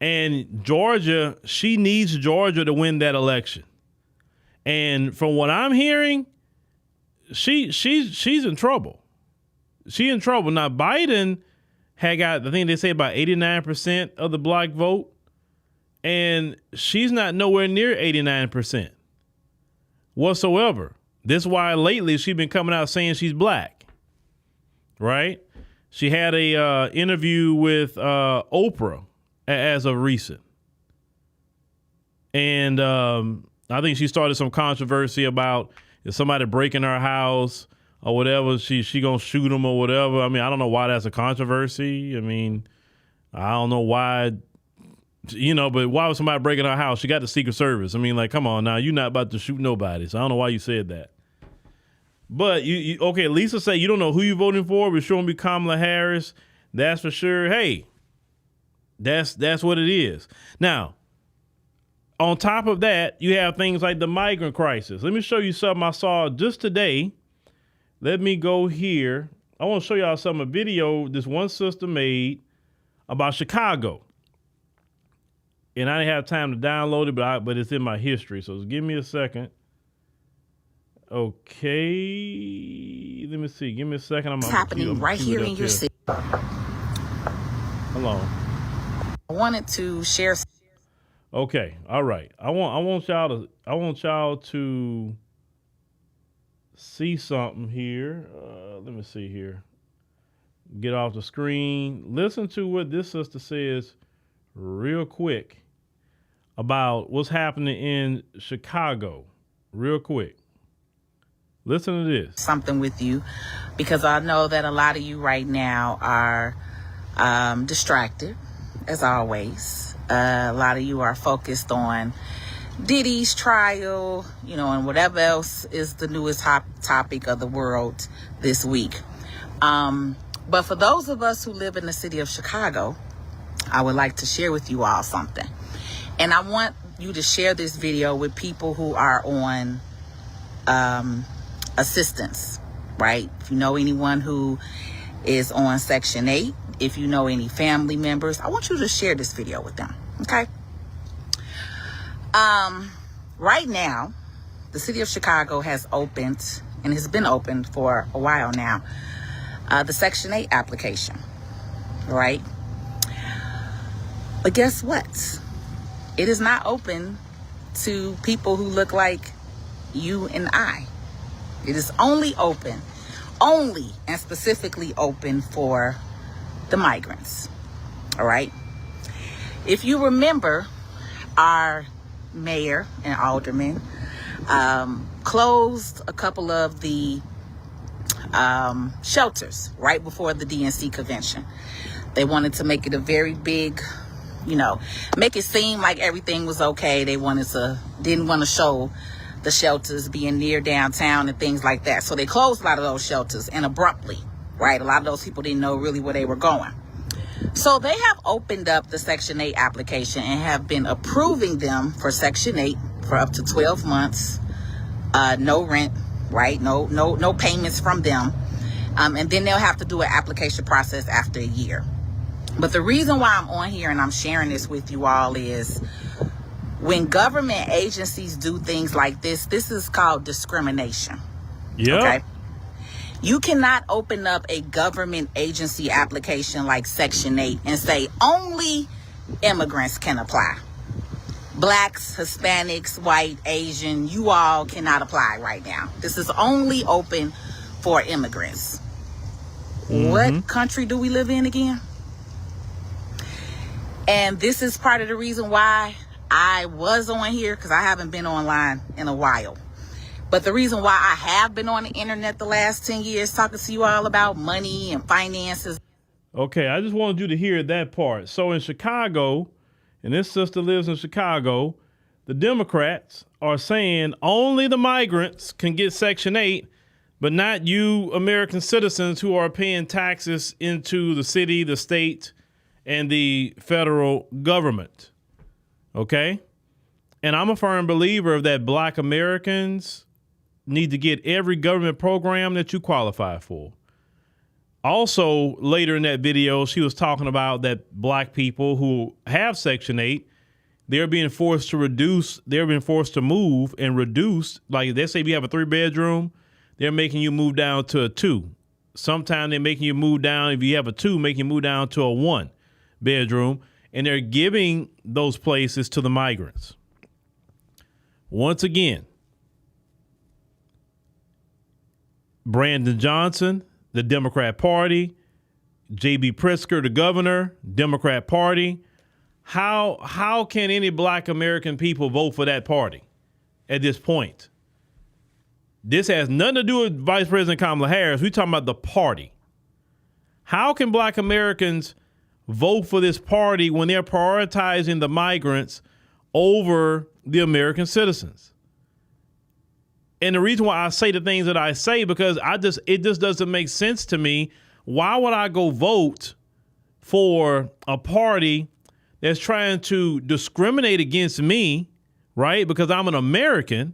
And Georgia, she needs Georgia to win that election. And from what I'm hearing, she's in trouble. She's in trouble. Now, Biden had got, I think they say about 89% of the black vote, and she's not nowhere near 89% whatsoever. This is why lately she's been coming out saying she's black, right? She had a interview with Oprah as of recent. And I think she started some controversy about if somebody breaking her house or whatever, she gonna shoot them or whatever. I mean, I don't know why that's a controversy. I mean, I don't know why, but why was somebody breaking her house? She got the Secret Service. I mean, like, come on now, you're not about to shoot nobody. So I don't know why you said that. But you okay, Lisa said you don't know who you're voting for, but it's showing me Kamala Harris. That's for sure. Hey, that's what it is. Now, on top of that, you have things like the migrant crisis. Let me show you something I saw just today. Let me go here. I want to show y'all a video this one sister made about Chicago. And I didn't have time to download it, but it's in my history. So give me a second. Okay. Let me see. Give me a second. It's happening right here in your city. Hold on. I wanted to share. Okay, all right. I want y'all to see something here. Let me see here. Get off the screen. Listen to what this sister says real quick about what's happening in Chicago. Real quick. Listen to this. Something with you, because I know that a lot of you right now are distracted. as always. A lot of you are focused on Diddy's trial, and whatever else is the newest hot topic of the world this week. But for those of us who live in the city of Chicago, I would like to share with you all something. And I want you to share this video with people who are on assistance, right? If you know anyone who is on Section 8, if you know any family members, I want you to share this video with them, okay? Right now, the city of Chicago has opened, and has been open for a while now, the Section 8 application, right? But guess what? It is not open to people who look like you and I. It is only and specifically open for the migrants, all right? If you remember, our mayor and aldermen closed a couple of the shelters right before the DNC convention. They wanted to make it a very big, make it seem like everything was okay. They didn't want to show the shelters being near downtown and things like that. So they closed a lot of those shelters, and abruptly, right? A lot of those people didn't know really where they were going. So they have opened up the Section 8 application and have been approving them for Section 8 for up to 12 months. No rent, right? No payments from them. And then they'll have to do an application process after a year. But the reason why I'm on here and I'm sharing this with you all is when government agencies do things like this is called discrimination. Yeah. Okay? You cannot open up a government agency application like Section 8 and say only immigrants can apply. Blacks, Hispanics, white, Asian, you all cannot apply right now. This is only open for immigrants. Mm-hmm. What country do we live in again? And this is part of the reason why I was on here, because I haven't been online in a while. But the reason why I have been on the internet the last 10 years talking to you all about money and finances. Okay, I just wanted you to hear that part. So in Chicago, and this sister lives in Chicago, the Democrats are saying only the migrants can get Section 8, but not you American citizens who are paying taxes into the city, the state, and the federal government. Okay? And I'm a firm believer of that Black Americans need to get every government program that you qualify for. Also, later in that video, she was talking about that Black people who have Section 8, they're being forced to move and reduce. Like they say, if you have a 3-bedroom, they're making you move down to a 2. Sometimes they're making you move down, if you have a 2, making you move down to a 1-bedroom. And they're giving those places to the migrants. Once again, Brandon Johnson, the Democrat Party, J.B. Pritzker, the governor, Democrat Party. How can any Black American people vote for that party at this point? This has nothing to do with Vice President Kamala Harris. We're talking about the party. How can Black Americans vote for this party when they're prioritizing the migrants over the American citizens? And the reason why I say the things that I say, because it just doesn't make sense to me. Why would I go vote for a party that's trying to discriminate against me, right? Because I'm an American,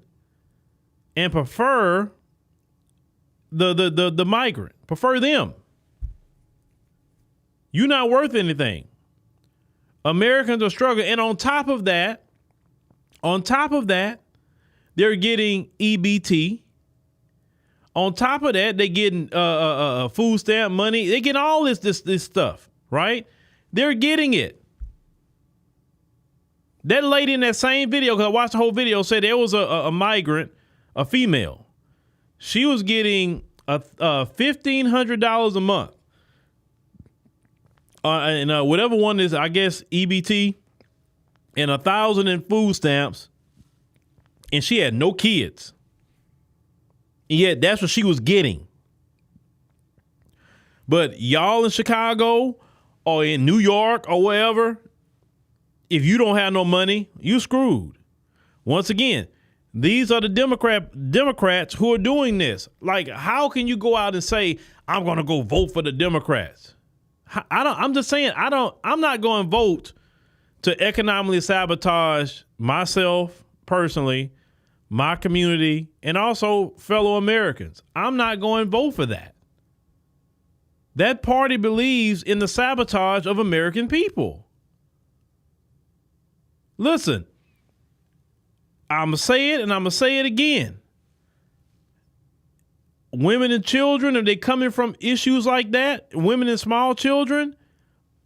and prefer the migrant, prefer them. You're not worth anything. Americans are struggling. And on top of that, they're getting EBT. On top of that, they're getting food stamp money. They get all this stuff, right? They're getting it. That lady in that same video, because I watched the whole video, said there was a migrant, a female. She was getting $1,500 a month. And whatever one is, I guess, EBT, and $1,000 in food stamps. And she had no kids. And yet that's what she was getting. But y'all in Chicago or in New York or wherever, if you don't have no money, you screwed. Once again, these are the Democrats who are doing this. Like, how can you go out and say, I'm going to go vote for the Democrats? I'm just saying, I'm not going to vote to economically sabotage myself personally, my community, and also fellow Americans. I'm not going to vote for that. That party believes in the sabotage of American people. Listen, I'm going to say it and I'm going to say it again. Women and children, are they coming from issues like that? Women and small children?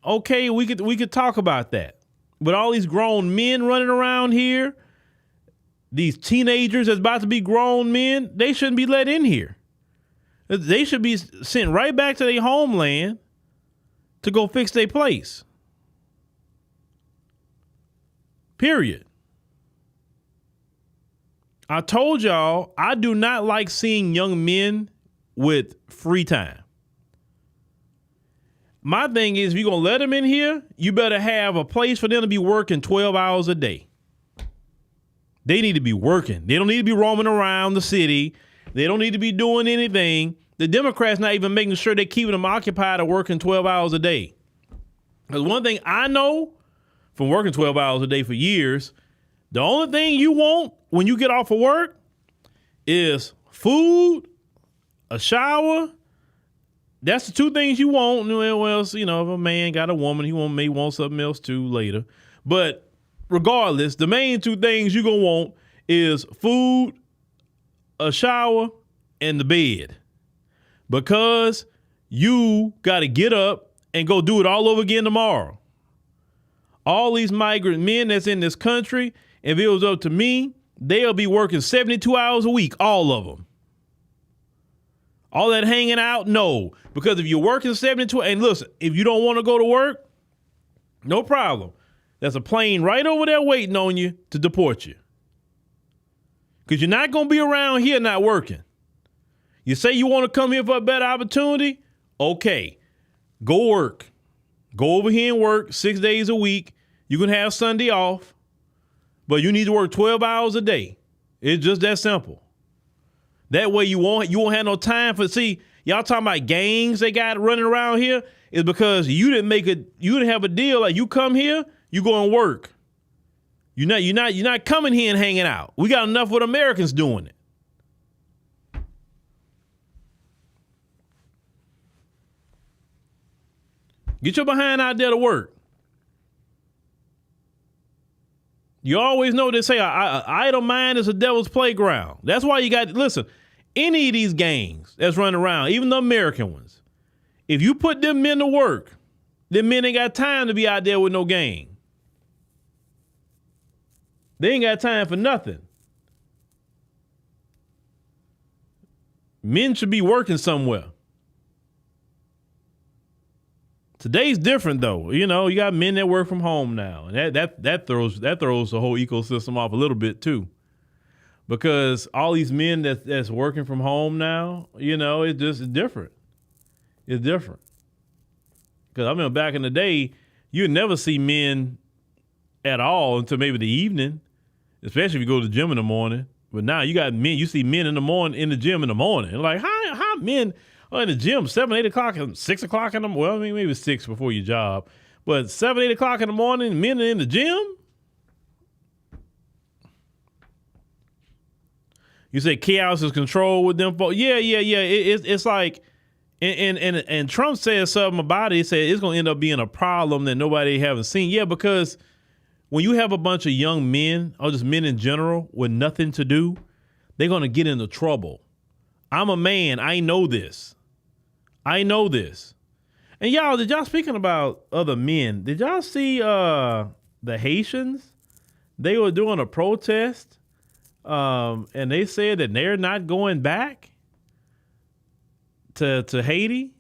Okay, we could talk about that. But all these grown men running around here, these teenagers that's about to be grown men, they shouldn't be let in here. They should be sent right back to their homeland to go fix their place. Period. I told y'all, I do not like seeing young men with free time. My thing is, if you're going to let them in here, you better have a place for them to be working 12 hours a day. They need to be working. They don't need to be roaming around the city. They don't need to be doing anything. The Democrats not even making sure they're keeping them occupied or working 12 hours a day. Because one thing I know from working 12 hours a day for years, the only thing you want when you get off of work is food, a shower. That's the two things you want. Well, if a man got a woman, he may want something else too later. But regardless, the main two things you're going to want is food, a shower, and the bed. Because you got to get up and go do it all over again tomorrow. All these migrant men that's in this country, if it was up to me, they'll be working 72 hours a week, all of them. All that hanging out, no. Because if you're working 72, and listen, if you don't want to go to work, no problem. There's a plane right over there waiting on you to deport you. Because you're not going to be around here not working. You say you want to come here for a better opportunity? Okay, go work. Go over here and work 6 days a week. You can have Sunday off, but you need to work 12 hours a day. It's just that simple. That way you won't have no time for, see, y'all talking about gangs they got running around here is because you didn't have a deal like you come here, you go and work. You're not coming here and hanging out. We got enough with Americans doing it. Get your behind out there to work. You always know they say, idle mind is a devil's playground. That's why you got, listen, any of these gangs that's running around, even the American ones, if you put them men to work, them men ain't got time to be out there with no gang. They ain't got time for nothing. Men should be working somewhere. Today's different though. You got men that work from home now. And that throws the whole ecosystem off a little bit too. Because all these men that's working from home now, it's just different. It's different. Because I remember back in the day, you'd never see men at all until maybe the evening, especially if you go to the gym in the morning. But now you got men, you see men in the morning, in the gym in the morning. Like, how men are in the gym 7, 8 o'clock, 6 o'clock in the morning? Well, I mean, maybe 6 before your job. But 7, 8 o'clock in the morning, men are in the gym? You say chaos is control with them folks? Yeah. It's like, and Trump said something about it. He said it's going to end up being a problem that nobody haven't seen. Yeah, because when you have a bunch of young men, or just men in general, with nothing to do, they're going to get into trouble. I'm a man. I know this. And y'all, speaking about other men, did y'all see the Haitians? They were doing a protest, and they said that they're not going back to Haiti.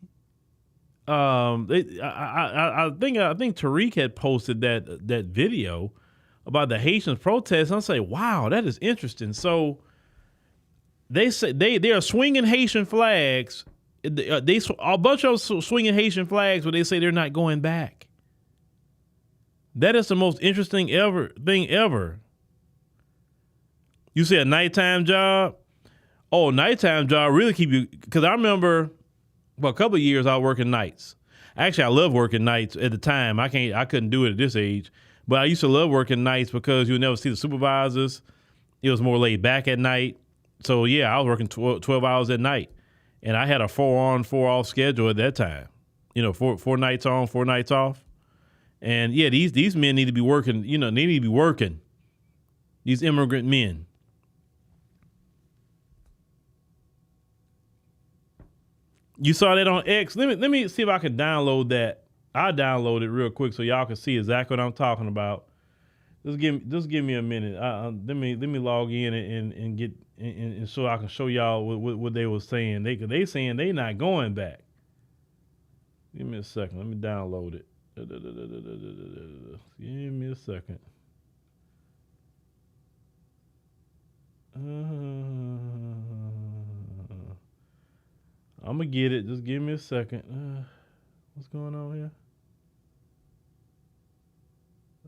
I think Tariq had posted that video about the Haitians protest. I say, wow, that is interesting. So they say they are swinging Haitian flags a bunch of swinging Haitian flags, but they say they're not going back. That is the most interesting thing ever. You say a nighttime job? Oh, nighttime job really keep you, because I remember a couple of years I was working nights. Actually, I love working nights at the time. I couldn't do it at this age, but I used to love working nights because you never see the supervisors. It was more laid back at night. So yeah, I was working 12 hours at night, and I had a 4-on, 4-off schedule at that time. Four nights on, 4 nights off. And yeah, these men need to be working, they need to be working. These immigrant men. You saw that on X. Let me see if I can download that. I'll download it real quick so y'all can see exactly what I'm talking about. Just give me a minute. Let me log in and get and so I can show y'all what they were saying. They saying they not going back. Give me a second. Let me download it. Give me a second. I'm gonna get it. Just give me a second. What's going on here?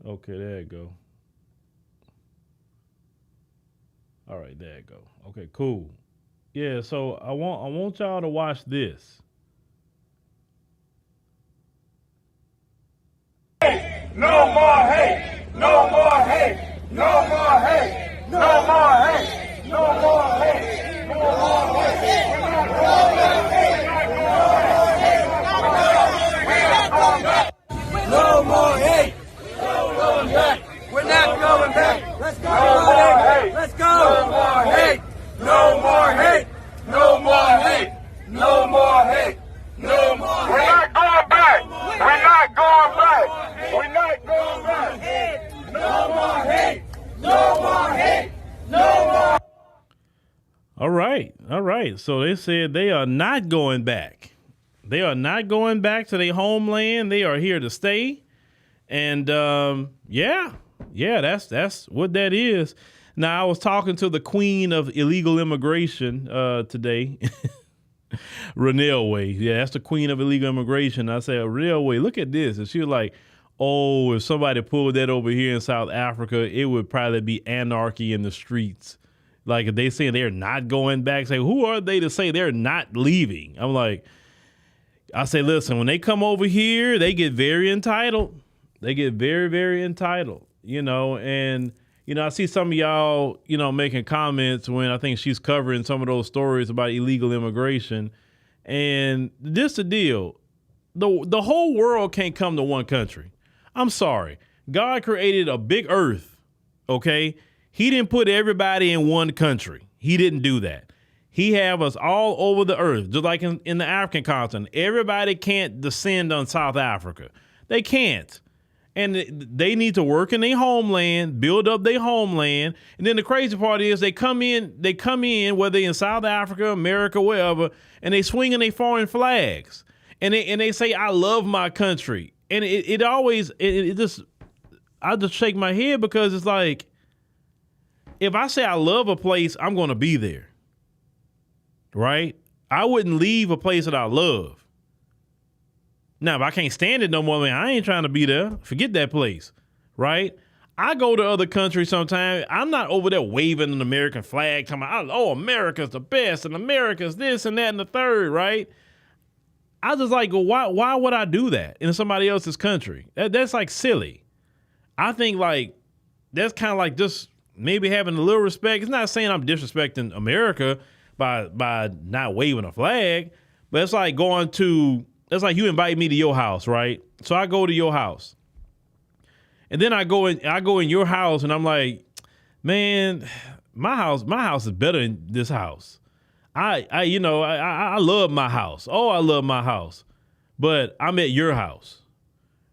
Okay, there it go. All right, there it go. Okay, cool. Yeah, so I want y'all to watch this. No more hate! No more hate! No more hate! No more hate! No more hate! No more hate! No more hate! We're not going back! Let's go! No more hate! Let's go! No more hate! No more hate! No more hate! No more hate! No more hate! We're not going back! We're not going back! We're not going back! No more hate! No more hate! No more! All right. So they said they are not going back. They are not going back to their homeland. They are here to stay. And yeah, that's what that is. Now, I was talking to the queen of illegal immigration today, Renelle Way. Yeah, that's the queen of illegal immigration. I said, Renelle Way, look at this. And she was like, oh, if somebody pulled that over here in South Africa, it would probably be anarchy in the streets. Like, if they say they're not going back, say, who are they to say they're not leaving? I'm like, I say, listen, when they come over here, they get very entitled. They get very, very entitled, and, I see some of y'all, making comments when I think she's covering some of those stories about illegal immigration. And this the deal. The whole world can't come to one country. I'm sorry. God created a big earth, okay? He didn't put everybody in one country. He didn't do that. He have us all over the earth, just like in the African continent. Everybody can't descend on South Africa. They can't. And they need to work in their homeland, build up their homeland. And then the crazy part is they come in, whether in South Africa, America, wherever, and they swinging their foreign flags. And they say, I love my country. And I just shake my head because it's like, if I say I love a place, I'm going to be there. Right? I wouldn't leave a place that I love. Now, if I can't stand it no more, I ain't trying to be there. Forget that place. Right? I go to other countries sometimes. I'm not over there waving an American flag, talking about, oh, America's the best, and America's this and that and the third, right? I just like, why would I do that in somebody else's country? That's like silly. I think like that's kind of like just maybe having a little respect. It's not saying I'm disrespecting America by not waving a flag, but it's like it's like you invite me to your house, right? So I go to your house. And then I go in your house and I'm like, man, my house is better than this house. I love my house. Oh, I love my house. But I'm at your house.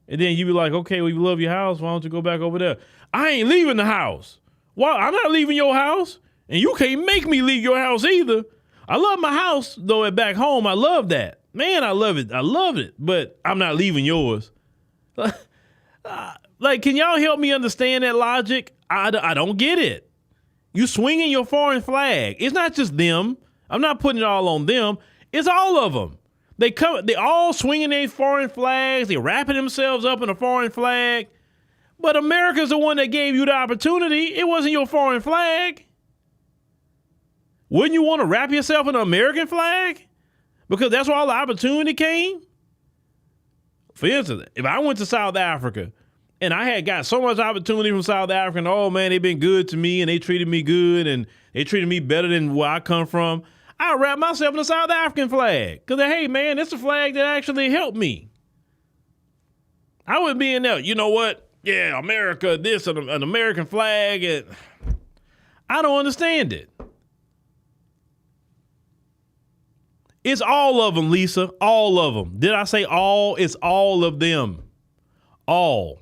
And then you be like, okay, well, you love your house. Why don't you go back over there? I ain't leaving the house. Well, I'm not leaving your house. And you can't make me leave your house either. I love my house, though, at back home. I love that. Man, I love it. I love it. But I'm not leaving yours. Like, can y'all help me understand that logic? I don't get it. You swinging your foreign flag. It's not just them. I'm not putting it all on them. It's all of them. They all swinging their foreign flags. They wrapping themselves up in a foreign flag. But America's the one that gave you the opportunity. It wasn't your foreign flag. Wouldn't you want to wrap yourself in an American flag? Because that's where all the opportunity came. For instance, if I went to South Africa and I had got so much opportunity from South Africa, and oh man, they've been good to me and they treated me good and they treated me better than where I come from, I'd wrap myself in a South African flag. Because, hey man, it's a flag that actually helped me. I wouldn't be in there, you know what? Yeah, America, this, an American flag. And I don't understand it. It's all of them, Lisa. All of them. Did I say all? It's all of them. All.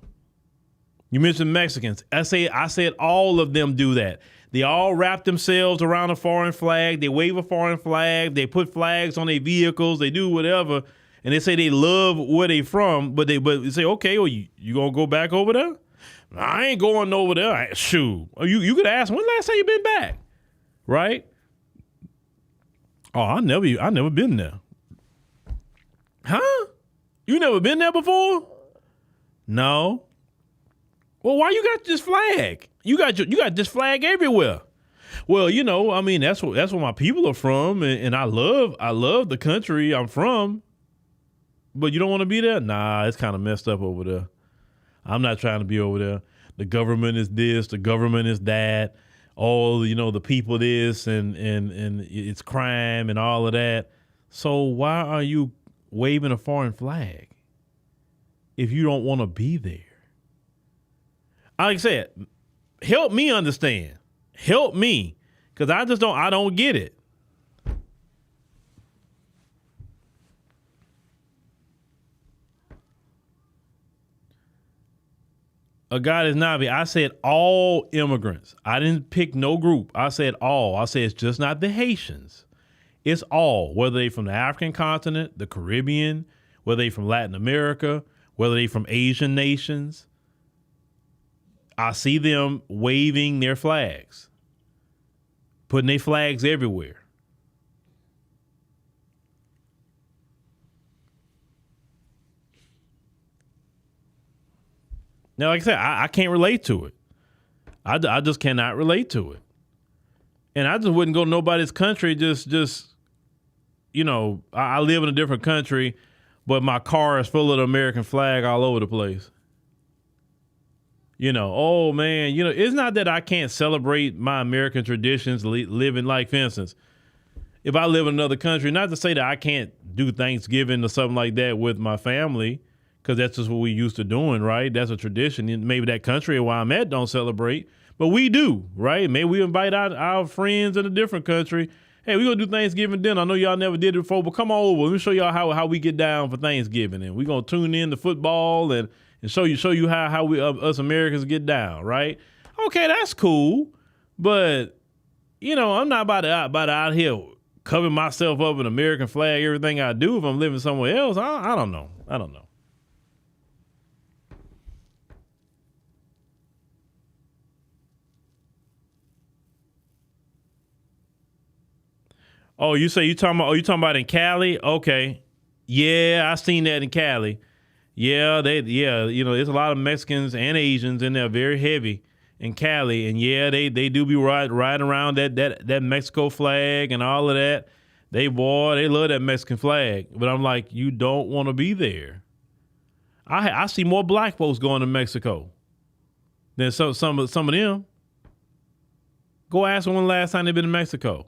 You mentioned Mexicans. I said all of them do that. They all wrap themselves around a foreign flag. They wave a foreign flag. They put flags on their vehicles. They do whatever. And they say they love where they from, but they say, okay, well, you gonna go back over there? I ain't going over there. Shoot. You could ask, when last time you been back? Right? Oh, I never been there. Huh? You never been there before? No. Well, why you got this flag? You got this flag everywhere. Well, you know, I mean, that's where my people are from, and I love the country I'm from. But you don't want to be there? Nah, it's kind of messed up over there. I'm not trying to be over there. The government is this, the government is that. All, you know, the people this and it's crime and all of that. So why are you waving a foreign flag if you don't want to be there? Like I said, help me understand. Help me, because I don't get it. A God is not. I said all immigrants. I didn't pick no group. I said all. I said it's just not the Haitians. It's all, whether they from the African continent, the Caribbean, whether they from Latin America, whether they from Asian nations. I see them waving their flags, putting their flags everywhere. Now, like I said, I can't relate to it. I just cannot relate to it. And I just wouldn't go to nobody's country just you know, I live in a different country, but my car is full of the American flag all over the place. You know, oh, man, you know, it's not that I can't celebrate my American traditions, living like, for instance, if I live in another country, not to say that I can't do Thanksgiving or something like that with my family, because that's just what we used to doing, right? That's a tradition. And maybe that country where I'm at don't celebrate, but we do, right? Maybe we invite our friends in a different country. Hey, we're going to do Thanksgiving dinner. I know y'all never did it before, but come on over. Let me show y'all how we get down for Thanksgiving. And we're going to tune in to football and show you how we us Americans get down, right? Okay, that's cool. But, you know, I'm not about to out here covering myself up in American flag, everything I do if I'm living somewhere else. I don't know. I don't know. Oh, you talking about in Cali? Okay. Yeah, I seen that in Cali. Yeah, you know, there's a lot of Mexicans and Asians in there, very heavy in Cali. And yeah, they do be riding around that Mexico flag and all of that. They love that Mexican flag. But I'm like, you don't want to be there. I see more black folks going to Mexico than some of them. Go ask them when the last time they've been to Mexico.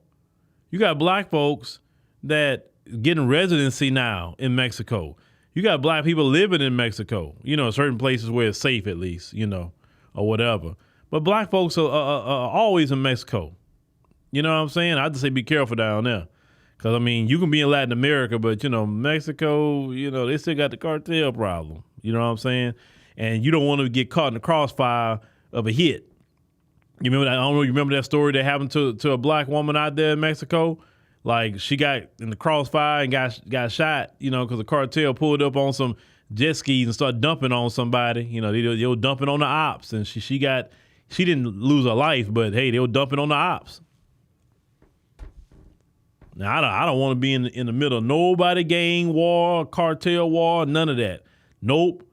You got black folks that getting residency now in Mexico. You got black people living in Mexico, you know, certain places where it's safe at least, you know, or whatever. But black folks are always in Mexico. You know what I'm saying? I just say be careful down there. Because, I mean, you can be in Latin America, but, you know, Mexico, you know, they still got the cartel problem. You know what I'm saying? And you don't want to get caught in the crossfire of a hit. You remember that? I don't know. You remember that story that happened to a black woman out there in Mexico? Like she got in the crossfire and got shot, you know, because the cartel pulled up on some jet skis and started dumping on somebody. You know, they were dumping on the ops, and she didn't lose her life, but hey, they were dumping on the ops. Now, I don't want to be in the middle of nobody gang war, cartel war, none of that. Nope.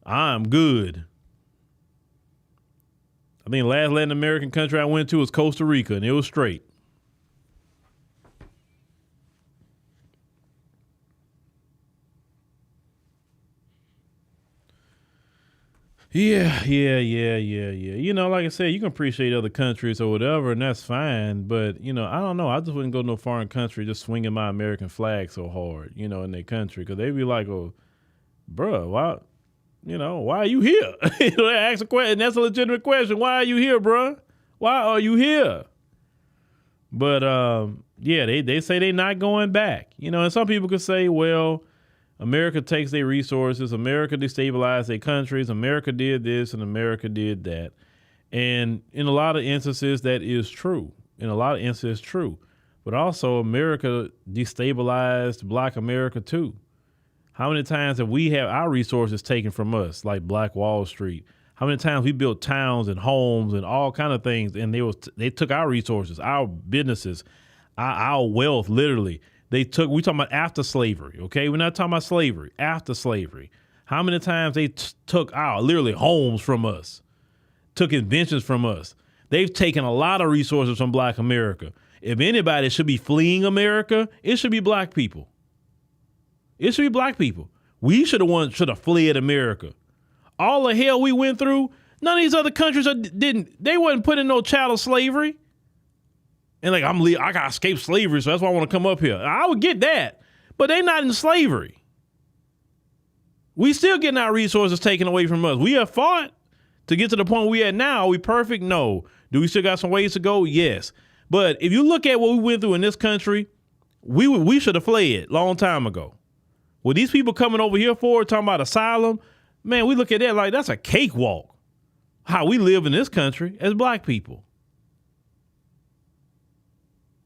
I'm good. I think the last Latin American country I went to was Costa Rica, and it was straight. Yeah. You know, like I said, you can appreciate other countries or whatever, and that's fine. But, you know, I don't know. I just wouldn't go to no foreign country just swinging my American flag so hard, you know, in their country. Because they'd be like, oh, bruh, why, you know, why are you here? You know, they ask a question. That's a legitimate question. Why are you here, bruh? Why are you here? But, yeah, they say they're not going back. You know, and some people could say, well, America takes their resources. America destabilized their countries. America did this and America did that. And in a lot of instances, that is true. In a lot of instances, true. But also, America destabilized Black America, too. How many times have we had our resources taken from us, like Black Wall Street? How many times we built towns and homes and all kind of things, and they took our resources, our businesses, our wealth, literally. We talking about after slavery, okay? We're not talking about slavery, after slavery. How many times they took our literally homes from us, took inventions from us. They've taken a lot of resources from Black America. If anybody should be fleeing America, it should be Black people. It should be Black people. We should have fled America. All the hell we went through, none of these other countries they wasn't put in no chattel slavery. And like, I got to escape slavery, so that's why I want to come up here. I would get that, but they not in slavery. We still getting our resources taken away from us. We have fought to get to the point we at now. Are we perfect? No. Do we still got some ways to go? Yes. But if you look at what we went through in this country, we should have fled long time ago. What these people coming over here for, talking about asylum, man, we look at that like that's a cakewalk. How we live in this country as Black people.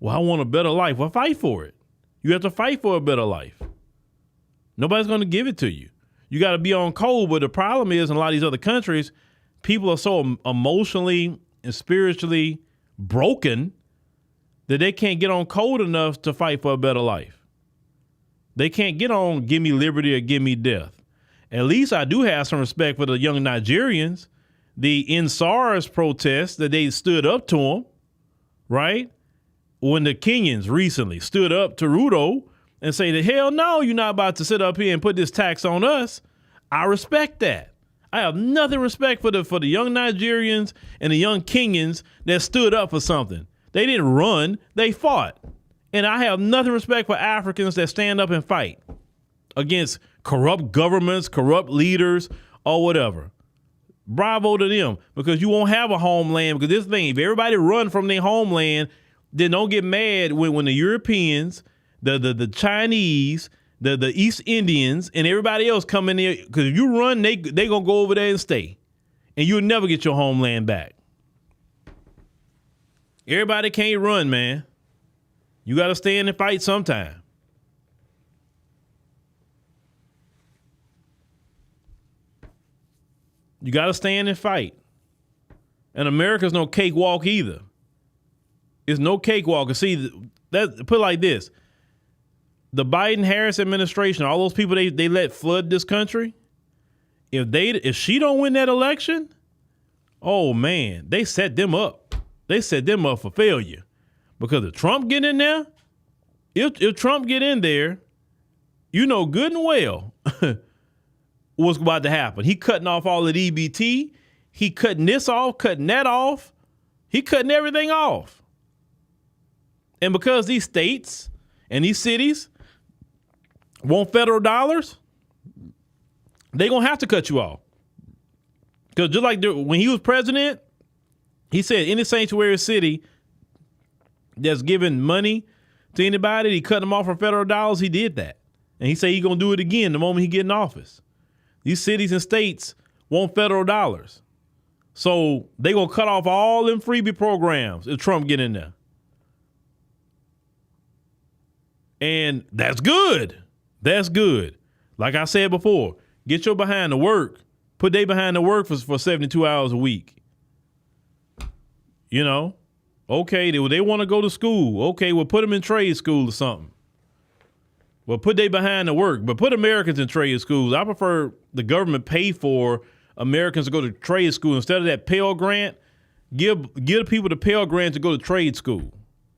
Well, I want a better life. Well, fight for it. You have to fight for a better life. Nobody's going to give it to you. You got to be on code. But the problem is in a lot of these other countries, people are so emotionally and spiritually broken that they can't get on code enough to fight for a better life. They can't get on give me liberty or give me death. At least I do have some respect for the young Nigerians, the NSARS protests that they stood up to them, right? When the Kenyans recently stood up to Ruto and say that, hell no, you're not about to sit up here and put this tax on us. I respect that. I have nothing respect for the young Nigerians and the young Kenyans that stood up for something. They didn't run, they fought. And I have nothing respect for Africans that stand up and fight against corrupt governments, corrupt leaders, or whatever. Bravo to them, because you won't have a homeland. Because this thing, if everybody run from their homeland, then don't get mad when the Europeans, the Chinese, the East Indians, and everybody else come in there. Because if you run, they gonna go over there and stay, and you'll never get your homeland back. Everybody can't run, man. You got to stand and fight sometime. You got to stand and fight. And America's no cakewalk either. It's no cakewalk. See, put it like this. The Biden-Harris administration, all those people they let flood this country, if she don't win that election, oh, man, they set them up. They set them up for failure. Because if Trump get in there, if Trump get in there, you know good and well what's about to happen. He cutting off all the EBT. He cutting this off, cutting that off. He cutting everything off. And because these states and these cities want federal dollars, they're going to have to cut you off. Because just like when he was president, he said any sanctuary city that's giving money to anybody, he cut them off from federal dollars, he did that. And he said he's going to do it again the moment he get in office. These cities and states want federal dollars. So they going to cut off all them freebie programs if Trump get in there. And that's good. That's good. Like I said before, get your behind to work. Put they behind to work for 72 hours a week. You know? Okay, they want to go to school. Okay, we'll put them in trade school or something. Well, put they behind the work, but put Americans in trade schools. I prefer the government pay for Americans to go to trade school instead of that Pell Grant. Give people the Pell Grant to go to trade school.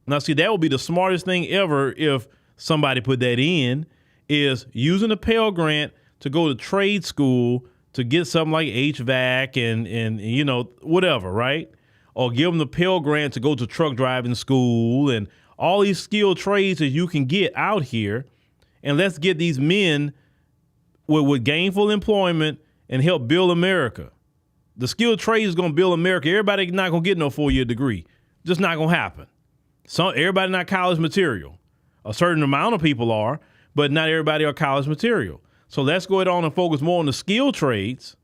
Now, see, that would be the smartest thing ever if somebody put that in, is using the Pell Grant to go to trade school to get something like HVAC and you know, whatever, right? Or give them the Pell Grant to go to truck driving school and all these skilled trades that you can get out here. And let's get these men with gainful employment and help build America. The skilled trade is going to build America. Everybody not going to get no 4-year degree. Just not going to happen. Everybody not college material. A certain amount of people are, but not everybody are college material. So let's go ahead on and focus more on the skilled trades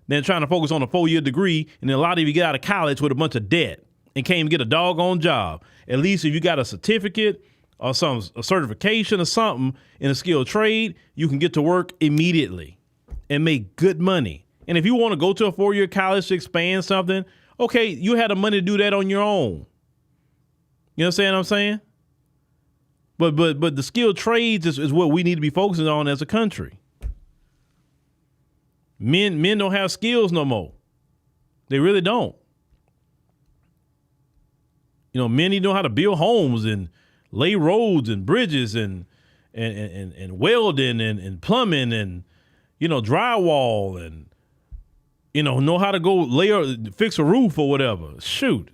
than trying to focus on a 4-year degree. And then a lot of you get out of college with a bunch of debt and can't even get a doggone job. At least if you got a certificate or a certification or something in a skilled trade, you can get to work immediately and make good money. And if you want to go to a 4-year college to expand something, okay, you had the money to do that on your own. You understand what I'm saying? But the skilled trades is what we need to be focusing on as a country. Men don't have skills no more. They really don't. You know, men need to know how to build homes and lay roads and bridges and welding and plumbing and, you know, drywall and, you know how to go fix a roof or whatever. Shoot.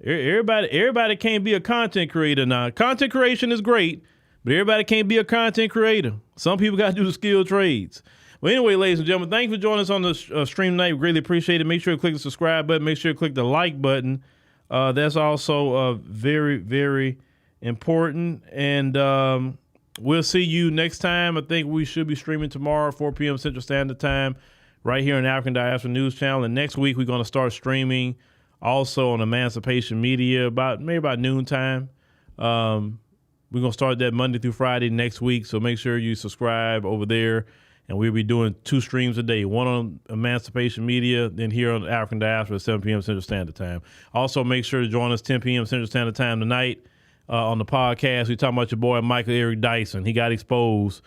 Everybody can't be a content creator now. Content creation is great, but everybody can't be a content creator. Some people got to do the skilled trades. Well, anyway, ladies and gentlemen, thank you for joining us on the stream tonight. We greatly appreciate it. Make sure you click the subscribe button. Make sure you click the like button. That's also very, very important. And we'll see you next time. I think we should be streaming tomorrow, 4 p.m. Central Standard Time, right here on the African Diaspora News Channel. And next week, we're going to start streaming also on Emancipation Media maybe about noontime. We're going to start that Monday through Friday next week. So make sure you subscribe over there. And we'll be doing 2 streams a day, one on Emancipation Media, then here on African Diaspora at 7 p.m. Central Standard Time. Also, make sure to join us 10 p.m. Central Standard Time tonight on the podcast. We're talking about your boy Michael Eric Dyson. He got exposed